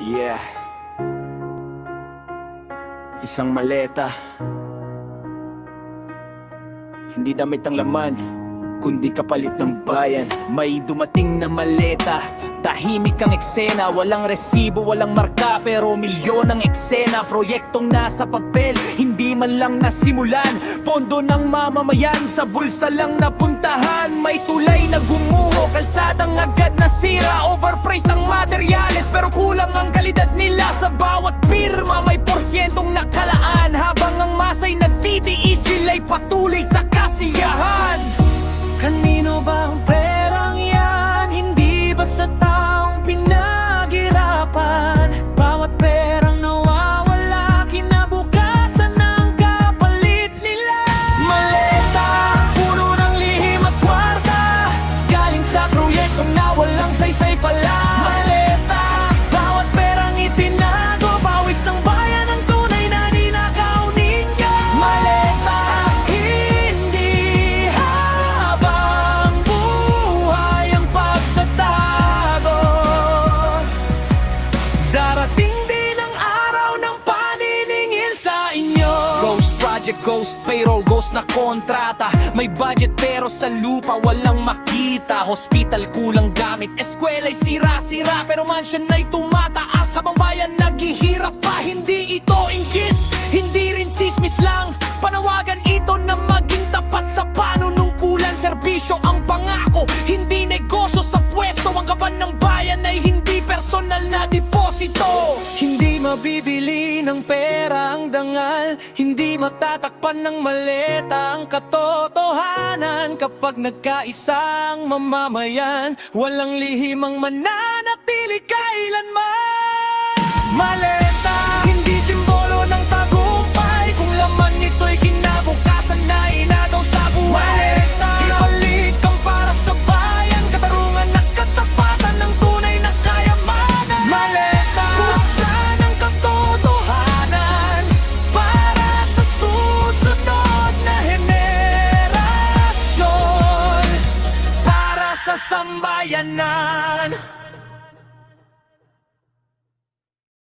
Yeah. Isang maleta. Hindi damit ang laman, kundi kapalit ng bayan. May dumating na maleta, tahimik ang eksena. Walang resibo, walang marka, pero milyon ang eksena. Proyektong nasa papel, hindi man lang nasimulan. Pondo ng mamamayan, sa bulsa lang napuntahan. May tulay na gumuho, kalsadang agad nasira. Overpriced ang materyales, pero kulang ang kalidad nila. Sa bawat pirma may porsyentong nakalaan. Habang ang masa'y nagtitiis, sila'y patuloy sa kasiyahan. Kanino ba ang perang yan? Hindi ba sa taong pinaghirapan? Bawat perang nawawala, kinabukasan ng kapalit nila. Maleta, puno ng lihim at kwarta, galing sa proyektong na walang saysay pala. Maleta, bawat perang itinago, pawis ng bayan ang tunay na ninakaw ninyo. Maleta, hindi habang buhay ang pagtatago. Darating din ang araw ng paniningil sa inyo. Ghost project, ghost payroll, ghost na kontrata. May budget pero sa lupa walang makita. Hospital kulang gamit, eskwela'y sira-sira, pero mansion ay tumataas habang bayan naghihirap pa. Hindi ito inggit, hindi rin chismis lang. Panawagan ito na maging tapat sa panunungkulan. Serbisyo ang pangako, hindi negosyo sa pwesto. Ang kaban ng bayan ay hindi personal na deposito. Hindi mabibili ng pera ang dangal, hindi matatakpan ng maleta ang katotohanan. Kapag nagkaisang mamamayan, walang lihim ang mananatili kailanman. Maleta, hindi simbolo ng tagumpay, kung laman nito'y kinabukasan na inataw sa buhay. Maleta, ibalik ang para sa bayan, katarungan at katapatan ng tunay na kayamanan. Maleta, buksan ang katotohanan para sa susunod na henerasyon, para sa sambayanan.